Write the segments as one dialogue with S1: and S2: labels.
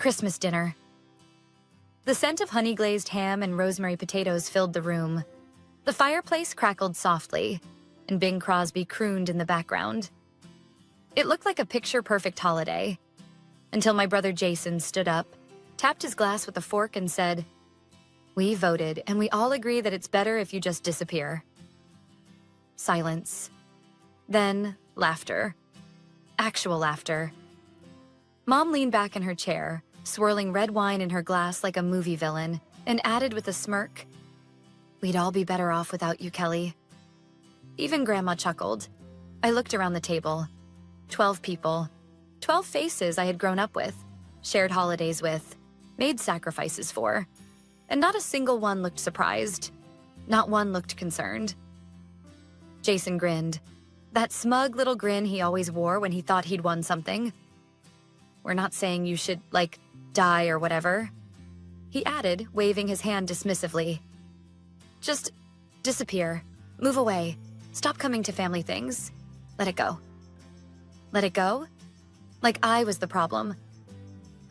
S1: Christmas dinner. The scent of honey-glazed ham and rosemary potatoes filled the room. The fireplace crackled softly, and Bing Crosby crooned in the background. It looked like a picture-perfect holiday, until my brother Jason stood up, tapped his glass with a fork and said, "We voted, and we all agree that it's better if you just disappear." Silence. Then laughter. Actual laughter. Mom leaned back in her chair, swirling red wine in her glass like a movie villain, and added with a smirk, "We'd all be better off without you, Kelly." Even Grandma chuckled. I looked around the table. 12 people. 12 faces I had grown up with, shared holidays with, made sacrifices for. And not a single one looked surprised. Not one looked concerned. Jason grinned. That smug little grin he always wore when he thought he'd won something. "We're not saying you should, die or whatever," he added, waving his hand dismissively. "Just disappear. Move away. Stop coming to family things. Let it go." Let it go? Like I was the problem.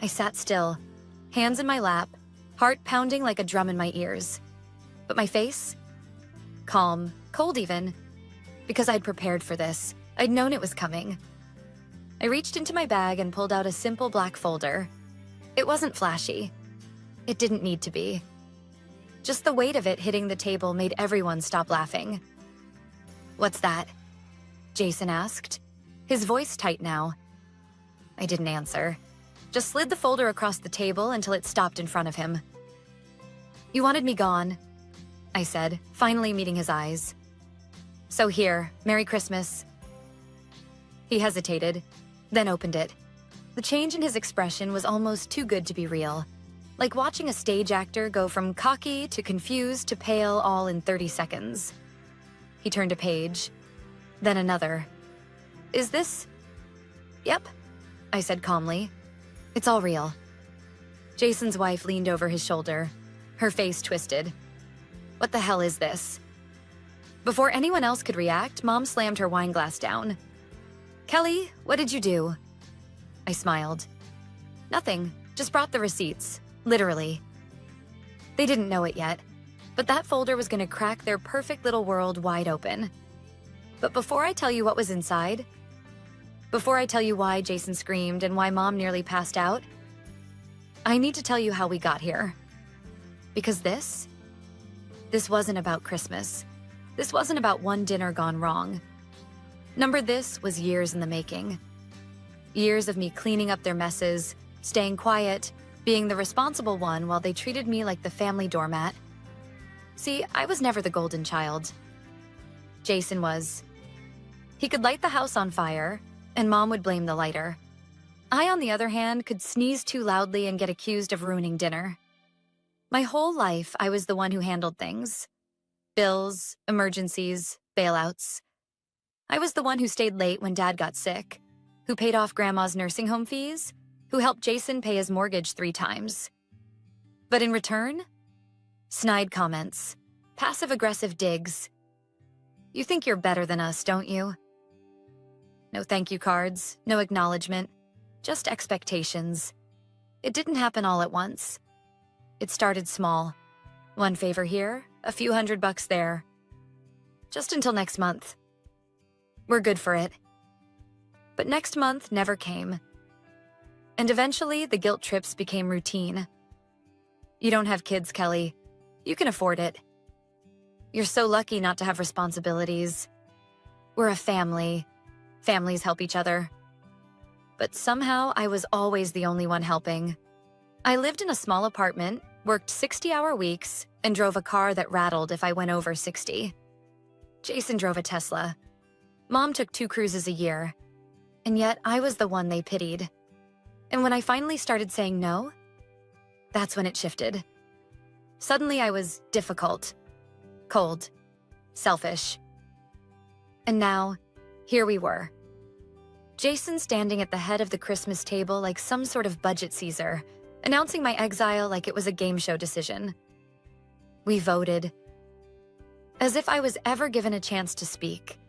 S1: I sat still, hands in my lap, heart pounding like a drum in my ears. But my face? Calm, cold even. Because I'd prepared for this. I'd known it was coming. I reached into my bag and pulled out a simple black folder. It wasn't flashy. It didn't need to be. Just the weight of it hitting the table made everyone stop laughing. "What's that?" Jason asked, his voice tight now. I didn't answer, just slid the folder across the table until it stopped in front of him. "You wanted me gone," I said, finally meeting his eyes. "So here, Merry Christmas." He hesitated, then opened it. The change in his expression was almost too good to be real, like watching a stage actor go from cocky to confused to pale all in 30 seconds. He turned a page, then another. "Is this?" "Yep," I said calmly. "It's all real." Jason's wife leaned over his shoulder, her face twisted. "What the hell is this?" Before anyone else could react, Mom slammed her wine glass down. "Kelly, what did you do?" I smiled. "Nothing, just brought the receipts, literally." They didn't know it yet, but that folder was gonna crack their perfect little world wide open. But before I tell you what was inside, before I tell you why Jason screamed and why Mom nearly passed out, I need to tell you how we got here. Because this wasn't about Christmas. This wasn't about one dinner gone wrong. This was years in the making. Years of me cleaning up their messes, staying quiet, being the responsible one while they treated me like the family doormat. See, I was never the golden child. Jason was. He could light the house on fire, and Mom would blame the lighter. I, on the other hand, could sneeze too loudly and get accused of ruining dinner. My whole life, I was the one who handled things. Bills, emergencies, bailouts. I was the one who stayed late when Dad got sick, who paid off Grandma's nursing home fees, who helped Jason pay his mortgage 3 times. But in return, snide comments, passive-aggressive digs. "You think you're better than us, don't you?" No thank you cards, no acknowledgement, just expectations. It didn't happen all at once. It started small. One favor here, a few $100 there. Just until next month. We're good for it. But next month never came. And eventually, the guilt trips became routine. You don't have kids, Kelly. You can afford it. You're so lucky not to have responsibilities. We're a family. Families help each other. But somehow, I was always the only one helping. I lived in a small apartment, worked 60-hour weeks, and drove a car that rattled if I went over 60. Jason drove a Tesla. Mom took 2 cruises a year. And yet, I was the one they pitied. And when I finally started saying no, that's when it shifted. Suddenly, I was difficult, cold, selfish. And now, here we were. Jason standing at the head of the Christmas table like some sort of budget Caesar, announcing my exile like it was a game show decision. We voted. As if I was ever given a chance to speak.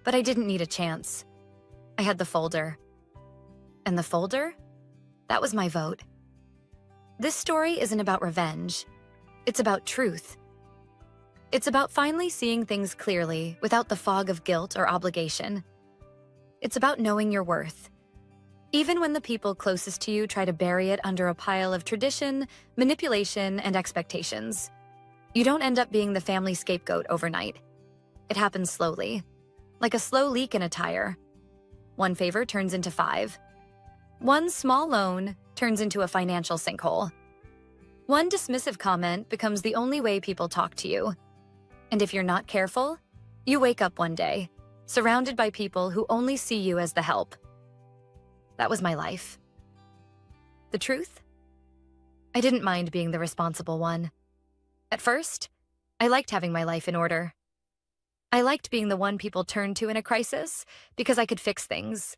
S1: But I didn't need a chance. I had the folder. And the folder? That was my vote. This story isn't about revenge. It's about truth. It's about finally seeing things clearly without the fog of guilt or obligation. It's about knowing your worth, even when the people closest to you try to bury it under a pile of tradition, manipulation, and expectations. You don't end up being the family scapegoat overnight. It happens slowly, like a slow leak in a tire. One favor turns into 5. One small loan turns into a financial sinkhole. One dismissive comment becomes the only way people talk to you. And if you're not careful, you wake up one day, surrounded by people who only see you as the help. That was my life. The truth? I didn't mind being the responsible one. At first, I liked having my life in order. I liked being the one people turned to in a crisis because I could fix things.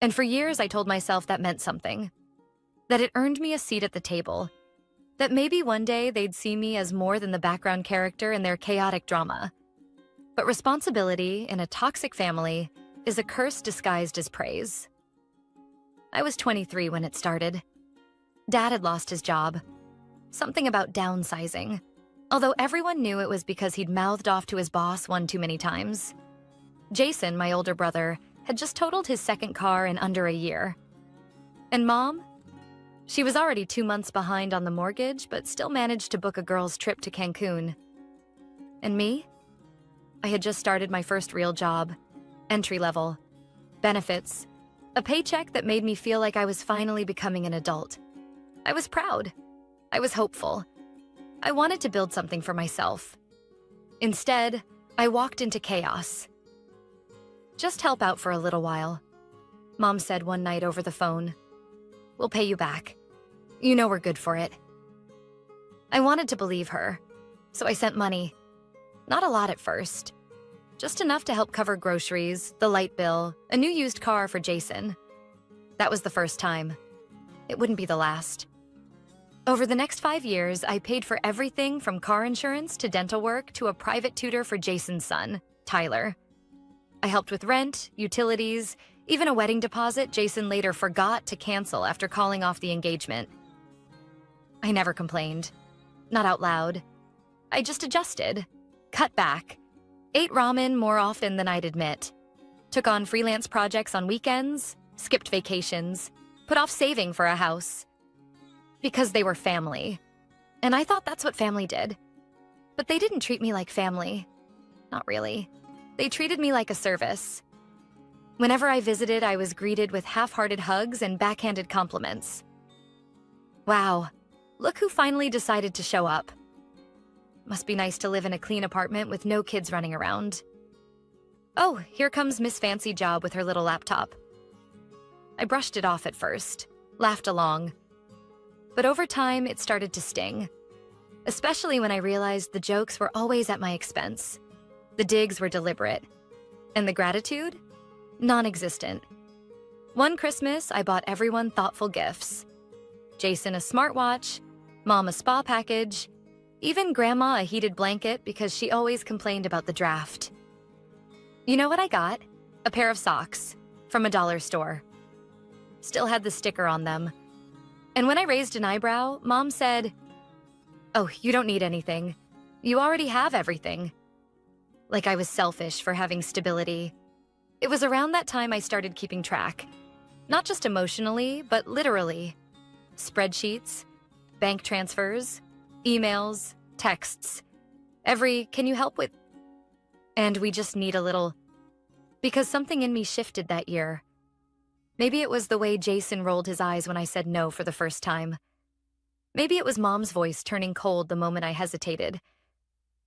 S1: And for years, I told myself that meant something. That it earned me a seat at the table. That maybe one day they'd see me as more than the background character in their chaotic drama. But responsibility in a toxic family is a curse disguised as praise. I was 23 when it started. Dad had lost his job. Something about downsizing, although everyone knew it was because he'd mouthed off to his boss one too many times. Jason, my older brother, had just totaled his second car in under a year. And Mom? She was already 2 months behind on the mortgage, but still managed to book a girl's trip to Cancun. And me? I had just started my first real job, entry level, benefits, a paycheck that made me feel like I was finally becoming an adult. I was proud. I was hopeful. I wanted to build something for myself. Instead, I walked into chaos. Just help out for a little while, Mom said one night over the phone. We'll pay you back. You know we're good for it. I wanted to believe her, so I sent money. Not a lot at first. Just enough to help cover groceries, the light bill, a new used car for Jason. That was the first time. It wouldn't be the last. Over the next 5 years, I paid for everything from car insurance to dental work to a private tutor for Jason's son, Tyler. I helped with rent, utilities, even a wedding deposit Jason later forgot to cancel after calling off the engagement. I never complained. Not out loud. I just adjusted, cut back, ate ramen more often than I'd admit, took on freelance projects on weekends, skipped vacations, put off saving for a house. Because they were family. And I thought that's what family did. But they didn't treat me like family. Not really. They treated me like a service. Whenever I visited, I was greeted with half-hearted hugs and backhanded compliments. Wow, look who finally decided to show up. Must be nice to live in a clean apartment with no kids running around. Oh, here comes Miss Fancy Job with her little laptop. I brushed it off at first, laughed along. But over time, it started to sting. Especially when I realized the jokes were always at my expense. The digs were deliberate. And the gratitude? Non-existent. One Christmas, I bought everyone thoughtful gifts. Jason a smartwatch, Mom a spa package, even Grandma a heated blanket because she always complained about the draft. You know what I got? A pair of socks from a dollar store. Still had the sticker on them. And when I raised an eyebrow, Mom said, "Oh, you don't need anything. You already have everything." Like I was selfish for having stability. It was around that time I started keeping track. Not just emotionally, but literally. Spreadsheets, bank transfers, emails, texts. Can you help with? And we just need a little. Because something in me shifted that year. Maybe it was the way Jason rolled his eyes when I said no for the first time. Maybe it was Mom's voice turning cold the moment I hesitated.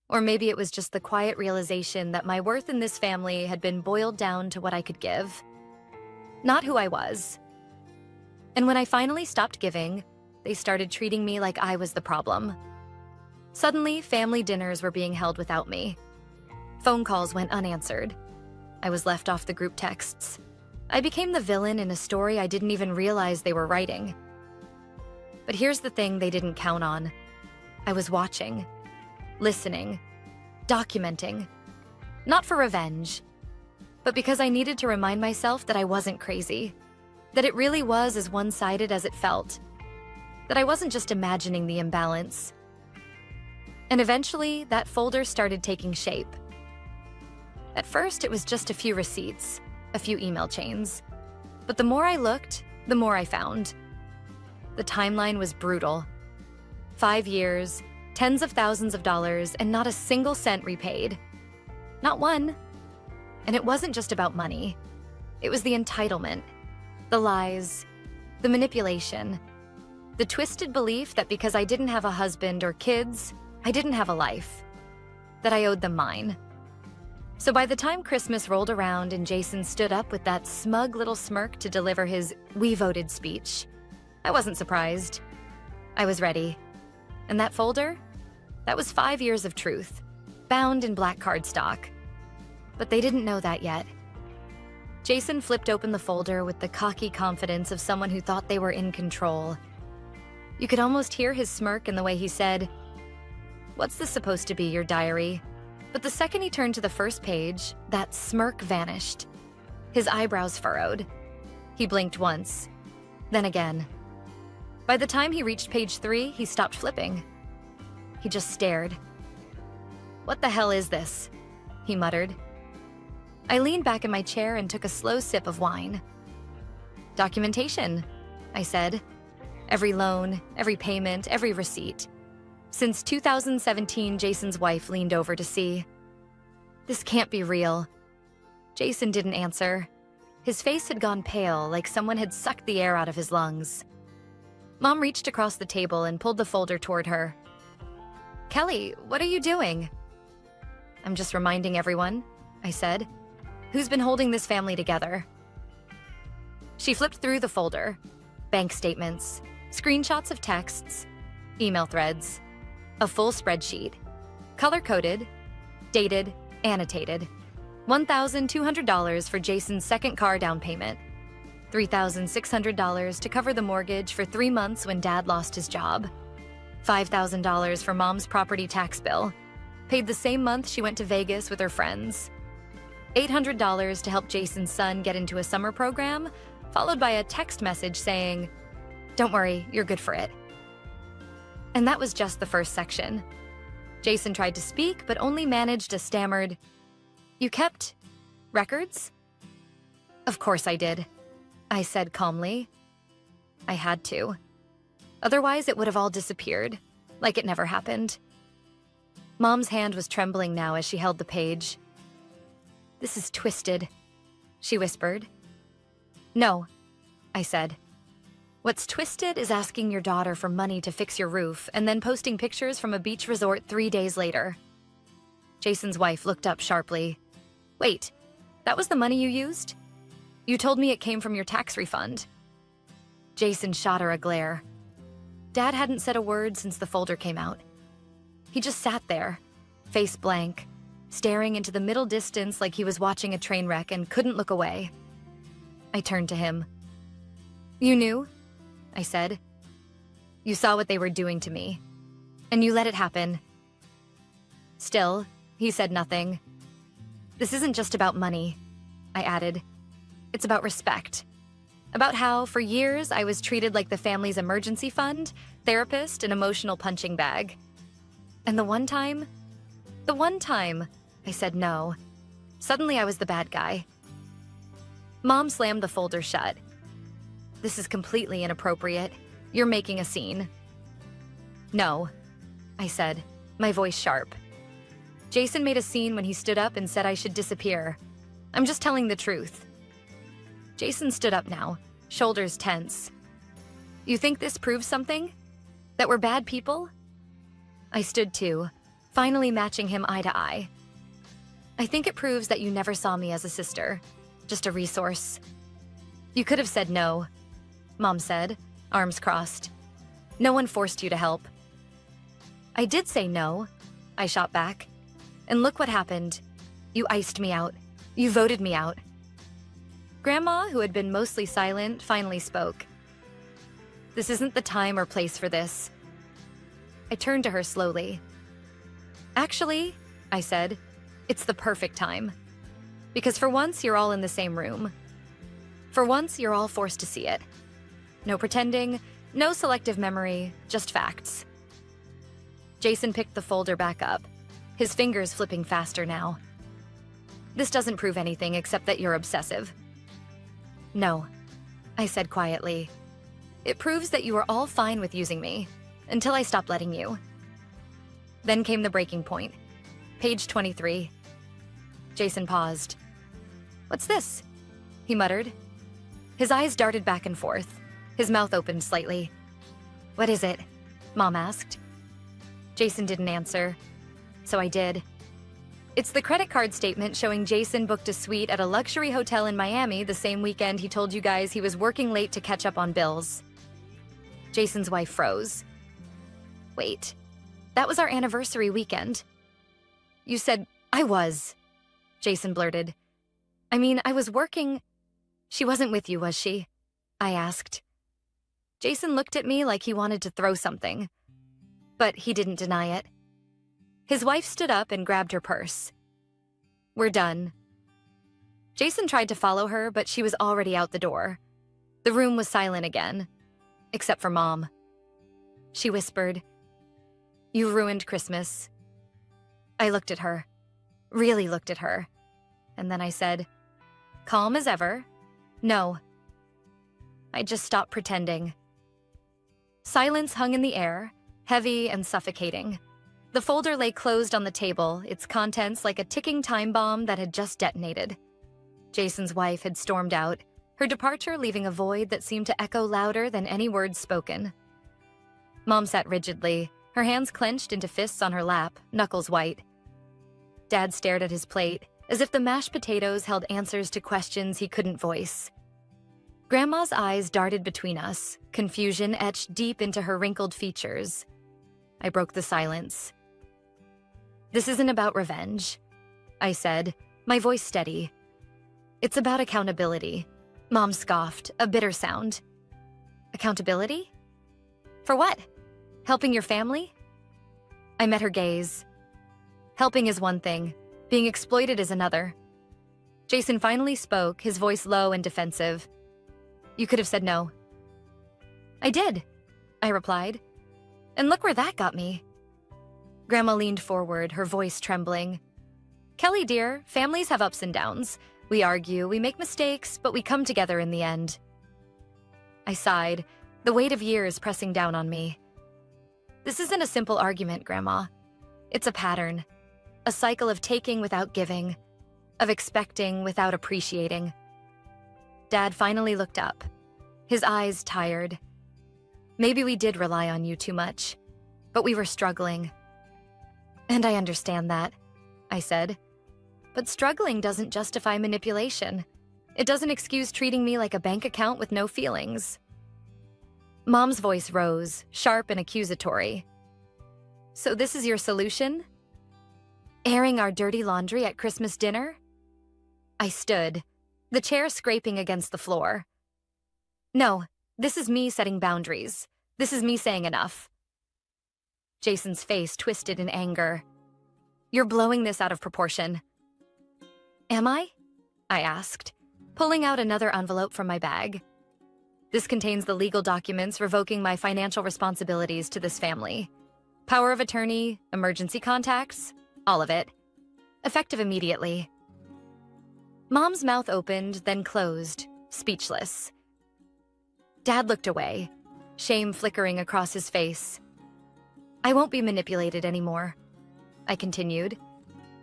S1: Or maybe it was just the quiet realization that my worth in this family had been boiled down to what I could give. Not who I was. And when I finally stopped giving, they started treating me like I was the problem. Suddenly, family dinners were being held without me. Phone calls went unanswered. I was left off the group texts. I became the villain in a story I didn't even realize they were writing. But here's the thing they didn't count on. I was watching, listening, documenting. Not for revenge, but because I needed to remind myself that I wasn't crazy, that it really was as one-sided as it felt, that I wasn't just imagining the imbalance. And eventually, that folder started taking shape. At first, it was just a few receipts, a few email chains. But the more I looked, the more I found. The timeline was brutal. 5 years, tens of thousands of dollars, and not a single cent repaid. Not one. And it wasn't just about money. It was the entitlement, the lies, the manipulation, the twisted belief that because I didn't have a husband or kids, I didn't have a life, that I owed them mine. So by the time Christmas rolled around and Jason stood up with that smug little smirk to deliver his "we voted" speech, I wasn't surprised. I was ready. And that folder? That was 5 years of truth, bound in black cardstock. But they didn't know that yet. Jason flipped open the folder with the cocky confidence of someone who thought they were in control. You could almost hear his smirk in the way he said, "What's this supposed to be, your diary?" But the second he turned to the first page, that smirk vanished. His eyebrows furrowed. He blinked once, then again. By the time he reached page 3, he stopped flipping. He just stared. "What the hell is this?" he muttered. I leaned back in my chair and took a slow sip of wine. "Documentation," I said. "Every loan, every payment, every receipt. Since 2017, Jason's wife leaned over to see. This can't be real." Jason didn't answer. His face had gone pale, like someone had sucked the air out of his lungs. Mom reached across the table and pulled the folder toward her. "Kelly, what are you doing?" "I'm just reminding everyone," I said. "Who's been holding this family together?" She flipped through the folder. Bank statements, screenshots of texts, email threads, a full spreadsheet, color-coded, dated, annotated. $1,200 for Jason's second car down payment. $3,600 to cover the mortgage for 3 months when Dad lost his job. $5,000 for Mom's property tax bill, paid the same month she went to Vegas with her friends. $800 to help Jason's son get into a summer program, followed by a text message saying, "Don't worry, you're good for it." And that was just the first section. Jason tried to speak, but only managed a stammered, "You kept records?" "Of course I did," I said calmly. I had to. Otherwise, it would have all disappeared, like it never happened. Mom's hand was trembling now as she held the page. "This is twisted," she whispered. "No," I said. "What's twisted is asking your daughter for money to fix your roof and then posting pictures from a beach resort 3 days later." Jason's wife looked up sharply. "Wait, that was the money you used? You told me it came from your tax refund." Jason shot her a glare. Dad hadn't said a word since the folder came out. He just sat there, face blank, staring into the middle distance like he was watching a train wreck and couldn't look away. I turned to him. "You knew?" I said. "You saw what they were doing to me, and you let it happen." Still, he said nothing. "This isn't just about money," I added. "It's about respect. About how, for years, I was treated like the family's emergency fund, therapist, and emotional punching bag. And the one time I said no, suddenly I was the bad guy." Mom slammed the folder shut. "This is completely inappropriate. You're making a scene." "No," I said, my voice sharp. "Jason made a scene when he stood up and said I should disappear. I'm just telling the truth." Jason stood up now, shoulders tense. "You think this proves something? That we're bad people?" I stood too, finally matching him eye to eye. "I think it proves that you never saw me as a sister, just a resource." "You could have said no," Mom said, arms crossed. "No one forced you to help." "I did say no," I shot back. "And look what happened. You iced me out. You voted me out." Grandma, who had been mostly silent, finally spoke. "This isn't the time or place for this." I turned to her slowly. "Actually," I said, "it's the perfect time. Because for once, you're all in the same room. For once, you're all forced to see it. No pretending, No selective memory, just facts. Jason picked the folder back up, his fingers flipping faster now. This doesn't prove anything except that you're obsessive. No, I said quietly. It proves that you were all fine with using me, until I stopped letting you. Then came the breaking point. Page 23. Jason paused. What's this? He muttered. His eyes darted back and forth. His mouth opened slightly. What is it? Mom asked. Jason didn't answer, so I did. It's the credit card statement showing Jason booked a suite at a luxury hotel in Miami the same weekend he told you guys he was working late to catch up on bills. Jason's wife froze. Wait, that was our anniversary weekend. You said I was, Jason blurted. I mean, I was working. She wasn't with you, was she? I asked. Jason looked at me like he wanted to throw something, but he didn't deny it. His wife stood up and grabbed her purse. We're done. Jason tried to follow her, but she was already out the door. The room was silent again, except for Mom. She whispered, You ruined Christmas. I looked at her, really looked at her, and then I said, calm as ever, no. I just stopped pretending. Silence hung in the air, heavy and suffocating. The folder lay closed on the table, its contents like a ticking time bomb that had just detonated. Jason's wife had stormed out, her departure leaving a void that seemed to echo louder than any words spoken. Mom sat rigidly, her hands clenched into fists on her lap, knuckles white. Dad stared at his plate, as if the mashed potatoes held answers to questions he couldn't voice. Grandma's eyes darted between us, confusion etched deep into her wrinkled features. I broke the silence. This isn't about revenge, I said, my voice steady. It's about accountability. Mom scoffed, a bitter sound. Accountability? For what? Helping your family? I met her gaze. Helping is one thing, being exploited is another. Jason finally spoke, his voice low and defensive. You could have said no. I did, I replied. And look where that got me. Grandma leaned forward, her voice trembling. Kelly, dear, families have ups and downs. We argue, we make mistakes, but we come together in the end. I sighed, the weight of years pressing down on me. This isn't a simple argument, Grandma. It's a pattern. A cycle of taking without giving, of expecting without appreciating. Dad finally looked up, his eyes tired. Maybe we did rely on you too much, but we were struggling. And I understand that, I said. But struggling doesn't justify manipulation. It doesn't excuse treating me like a bank account with no feelings. Mom's voice rose, sharp and accusatory. So this is your solution? Airing our dirty laundry at Christmas dinner? I stood, the chair scraping against the floor. No, this is me setting boundaries. This is me saying enough. Jason's face twisted in anger. You're blowing this out of proportion. Am I? I asked, pulling out another envelope from my bag. This contains the legal documents revoking my financial responsibilities to this family. Power of attorney, emergency contacts, all of it. Effective immediately. Mom's mouth opened, then closed, speechless. Dad looked away, shame flickering across his face. I won't be manipulated anymore, I continued.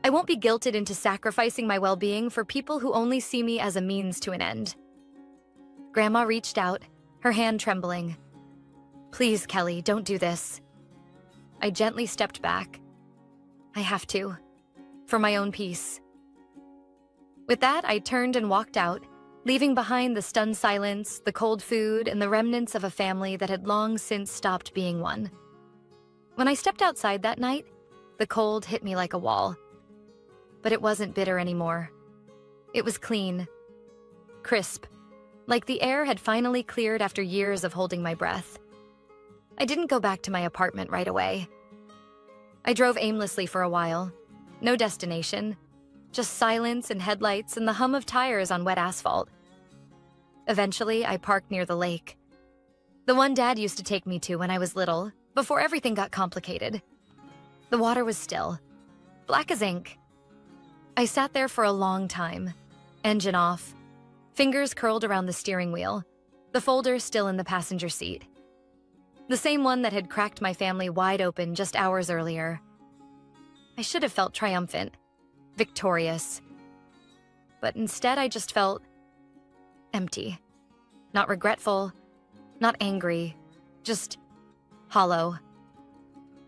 S1: I won't be guilted into sacrificing my well-being for people who only see me as a means to an end. Grandma reached out, her hand trembling. Please, Kelly, don't do this. I gently stepped back. I have to, for my own peace. With that, I turned and walked out, leaving behind the stunned silence, the cold food, and the remnants of a family that had long since stopped being one. When I stepped outside that night, the cold hit me like a wall. But it wasn't bitter anymore. It was clean, crisp, like the air had finally cleared after years of holding my breath. I didn't go back to my apartment right away. I drove aimlessly for a while. No destination, just silence and headlights and the hum of tires on wet asphalt. Eventually, I parked near the lake. The one Dad used to take me to when I was little, before everything got complicated. The water was still, black as ink. I sat there for a long time, engine off, fingers curled around the steering wheel, the folder still in the passenger seat. The same one that had cracked my family wide open just hours earlier. I should have felt triumphant, victorious. But instead I just felt empty. Not regretful, not angry, just hollow.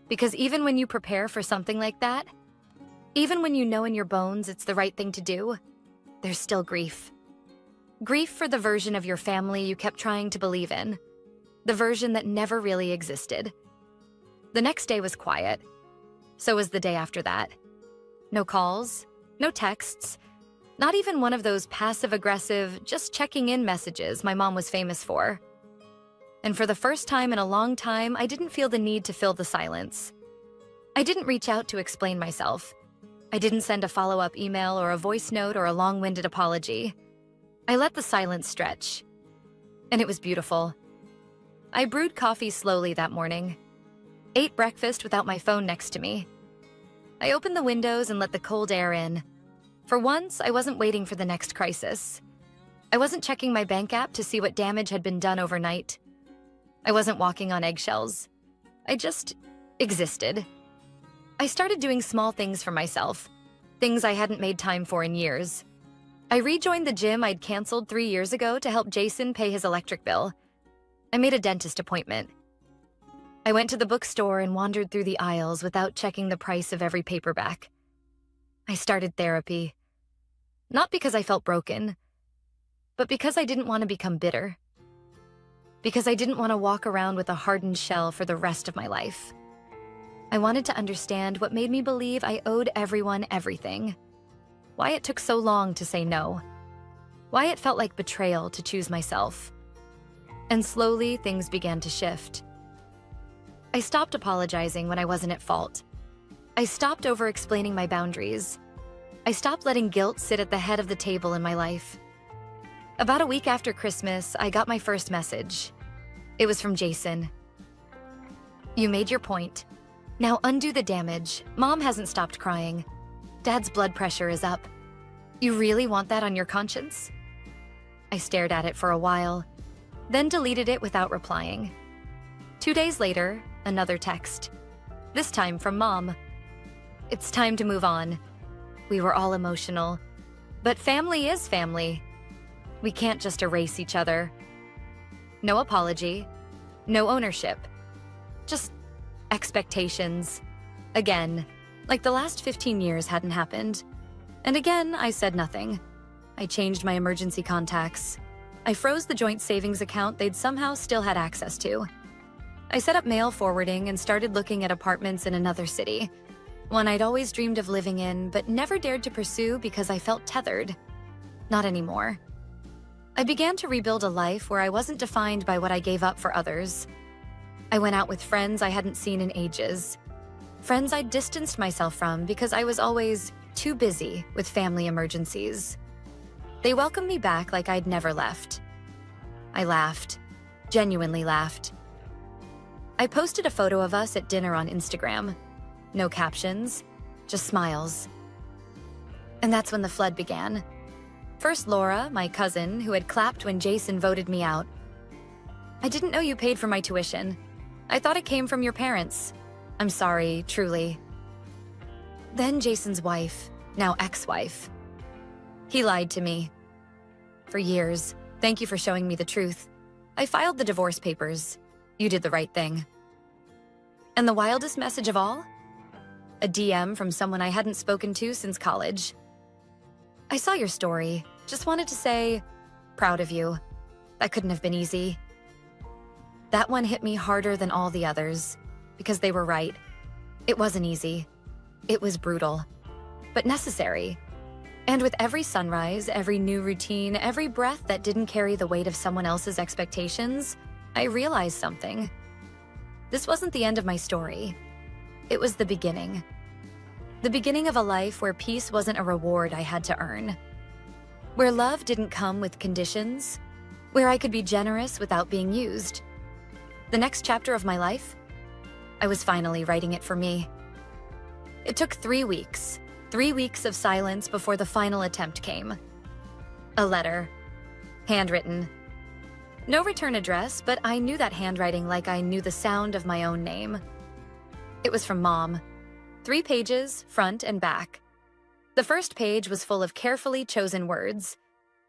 S1: Because even when you prepare for something like that, even when you know in your bones it's the right thing to do, there's still grief. Grief for the version of your family you kept trying to believe in, the version that never really existed. The next day was quiet. So was the day after that. No calls, no texts, not even one of those passive-aggressive, just checking in messages my mom was famous for. And for the first time in a long time, I didn't feel the need to fill the silence. I didn't reach out to explain myself. I didn't send a follow-up email or a voice note or a long-winded apology. I let the silence stretch. And it was beautiful. I brewed coffee slowly that morning, ate breakfast without my phone next to me. I opened the windows and let the cold air in. For once, I wasn't waiting for the next crisis. I wasn't checking my bank app to see what damage had been done overnight. I wasn't walking on eggshells. I just existed. I started doing small things for myself, things I hadn't made time for in years. I rejoined the gym I'd canceled 3 years ago to help Jason pay his electric bill. I made a dentist appointment. I went to the bookstore and wandered through the aisles without checking the price of every paperback. I started therapy. Not because I felt broken, but because I didn't want to become bitter. Because I didn't want to walk around with a hardened shell for the rest of my life. I wanted to understand what made me believe I owed everyone everything. Why it took so long to say no. Why it felt like betrayal to choose myself. And slowly, things began to shift. I stopped apologizing when I wasn't at fault. I stopped over-explaining my boundaries. I stopped letting guilt sit at the head of the table in my life. About a week after Christmas, I got my first message. It was from Jason. "You made your point. Now undo the damage. Mom hasn't stopped crying. Dad's blood pressure is up. You really want that on your conscience?" I stared at it for a while, then deleted it without replying. 2 days later, another text. This time from Mom. "It's time to move on." We were all emotional. But family is family. We can't just erase each other. No apology, no ownership. Just expectations. Again, like the last 15 years hadn't happened. And again, I said nothing. I changed my emergency contacts. I froze the joint savings account they'd somehow still had access to. I set up mail forwarding and started looking at apartments in another city, one I'd always dreamed of living in but never dared to pursue because I felt tethered. Not anymore. I began to rebuild a life where I wasn't defined by what I gave up for others. I went out with friends I hadn't seen in ages. Friends I'd distanced myself from because I was always too busy with family emergencies. They welcomed me back like I'd never left. I laughed, genuinely laughed. I posted a photo of us at dinner on Instagram. No captions, just smiles. And that's when the flood began. First Laura, my cousin, who had clapped when Jason voted me out. "I didn't know you paid for my tuition. I thought it came from your parents. I'm sorry, truly." Then Jason's wife, now ex-wife. "He lied to me. For years. Thank you for showing me the truth. I filed the divorce papers. You did the right thing." And the wildest message of all? A DM from someone I hadn't spoken to since college. "I saw your story. Just wanted to say, proud of you. That couldn't have been easy." That one hit me harder than all the others, because they were right. It wasn't easy. It was brutal, but necessary. And with every sunrise, every new routine, every breath that didn't carry the weight of someone else's expectations, I realized something. This wasn't the end of my story. It was the beginning. The beginning of a life where peace wasn't a reward I had to earn. Where love didn't come with conditions. Where I could be generous without being used. The next chapter of my life? I was finally writing it for me. It took 3 weeks. 3 weeks of silence before the final attempt came. A letter. Handwritten. No return address, but I knew that handwriting like I knew the sound of my own name. It was from Mom. 3 pages, front and back. The first page was full of carefully chosen words.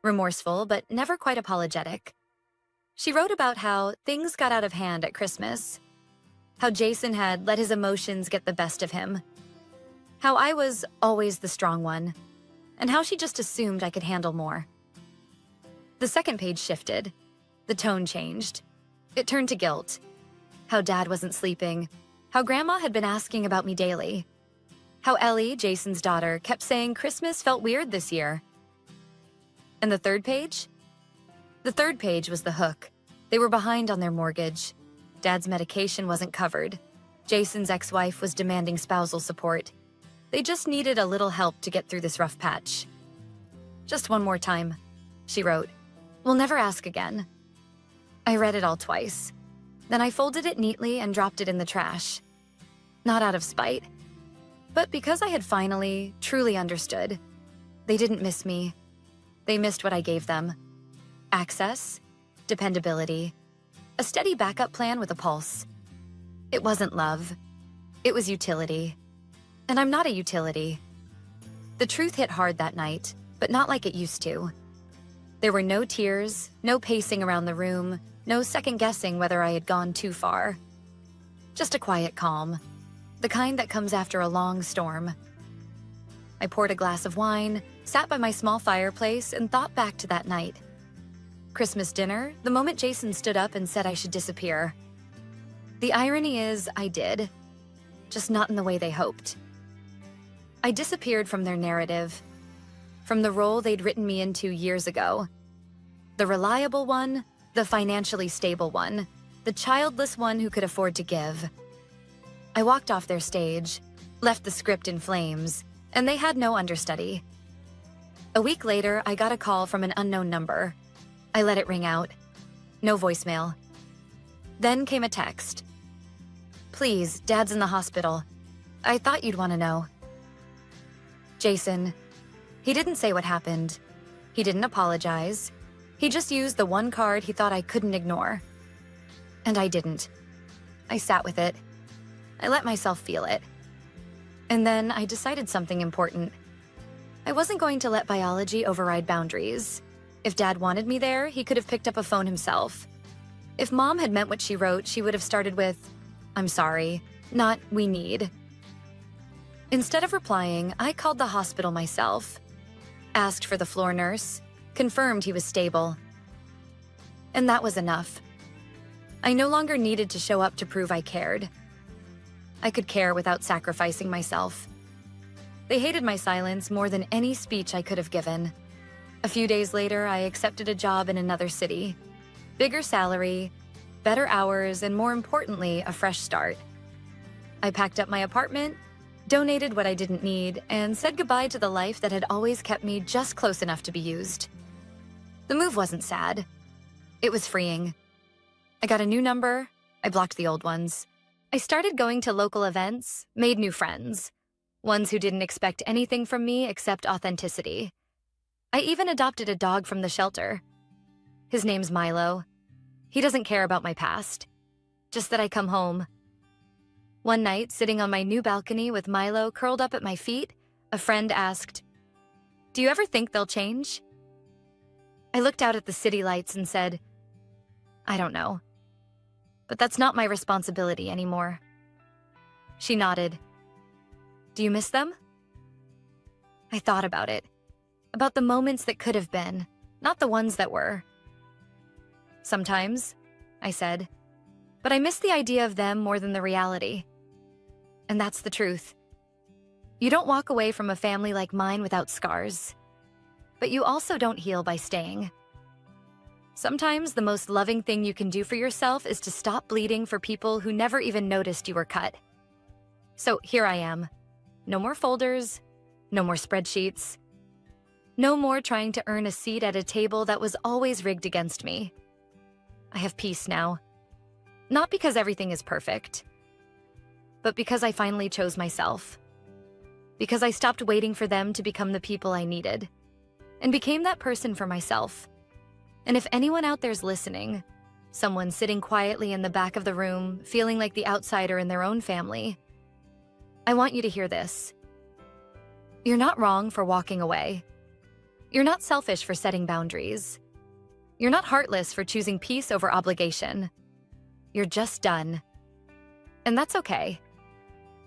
S1: Remorseful, but never quite apologetic. She wrote about how things got out of hand at Christmas. How Jason had let his emotions get the best of him. How I was always the strong one. And how she just assumed I could handle more. The second page shifted. The tone changed. It turned to guilt. How Dad wasn't sleeping. How Grandma had been asking about me daily. How Ellie, Jason's daughter, kept saying Christmas felt weird this year. And the third page? The third page was the hook. They were behind on their mortgage. Dad's medication wasn't covered. Jason's ex-wife was demanding spousal support. They just needed a little help to get through this rough patch. Just one more time, she wrote. We'll never ask again. I read it all twice. Then I folded it neatly and dropped it in the trash. Not out of spite, but because I had finally, truly understood. They didn't miss me. They missed what I gave them. Access, dependability, a steady backup plan with a pulse. It wasn't love. It was utility. And I'm not a utility. The truth hit hard that night, but not like it used to. There were no tears, no pacing around the room, no second-guessing whether I had gone too far. Just a quiet calm, the kind that comes after a long storm. I poured a glass of wine, sat by my small fireplace, and thought back to that night. Christmas dinner, the moment Jason stood up and said I should disappear. The irony is, I did. Just not in the way they hoped. I disappeared from their narrative. From the role they'd written me into years ago. The reliable one, the financially stable one, the childless one who could afford to give. I walked off their stage, left the script in flames, and they had no understudy. A week later, I got a call from an unknown number. I let it ring out. No voicemail. Then came a text. Please, Dad's in the hospital. I thought you'd want to know. Jason. He didn't say what happened. He didn't apologize. He just used the one card he thought I couldn't ignore. And I didn't. I sat with it. I let myself feel it. And then I decided something important. I wasn't going to let biology override boundaries. If Dad wanted me there, he could have picked up a phone himself. If Mom had meant what she wrote, she would have started with, I'm sorry, not we need. Instead of replying, I called the hospital myself. Asked for the floor nurse, confirmed he was stable. And that was enough. I no longer needed to show up to prove I cared. I could care without sacrificing myself. They hated my silence more than any speech I could have given. A few days later, I accepted a job in another city. Bigger salary, better hours, and more importantly, a fresh start. I packed up my apartment, donated what I didn't need, and said goodbye to the life that had always kept me just close enough to be used. The move wasn't sad. It was freeing. I got a new number. I blocked the old ones. I started going to local events, made new friends. Ones who didn't expect anything from me except authenticity. I even adopted a dog from the shelter. His name's Milo. He doesn't care about my past. Just that I come home. One night, sitting on my new balcony with Milo curled up at my feet, a friend asked, "Do you ever think they'll change?" I looked out at the city lights and said, "I don't know. But that's not my responsibility anymore." She nodded. "Do you miss them?" I thought about it. About the moments that could have been, not the ones that were. Sometimes, I said, but I miss the idea of them more than the reality. And that's the truth. You don't walk away from a family like mine without scars. But you also don't heal by staying. Sometimes the most loving thing you can do for yourself is to stop bleeding for people who never even noticed you were cut. So here I am. No more folders, no more spreadsheets. No more trying to earn a seat at a table that was always rigged against me. I have peace now. Not because everything is perfect, but because I finally chose myself. Because I stopped waiting for them to become the people I needed, and became that person for myself. And if anyone out there's listening, someone sitting quietly in the back of the room, feeling like the outsider in their own family, I want you to hear this. You're not wrong for walking away. You're not selfish for setting boundaries. You're not heartless for choosing peace over obligation. You're just done. And that's okay.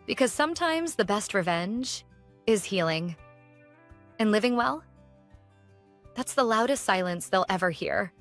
S1: Because sometimes the best revenge is healing. And living well? That's the loudest silence they'll ever hear.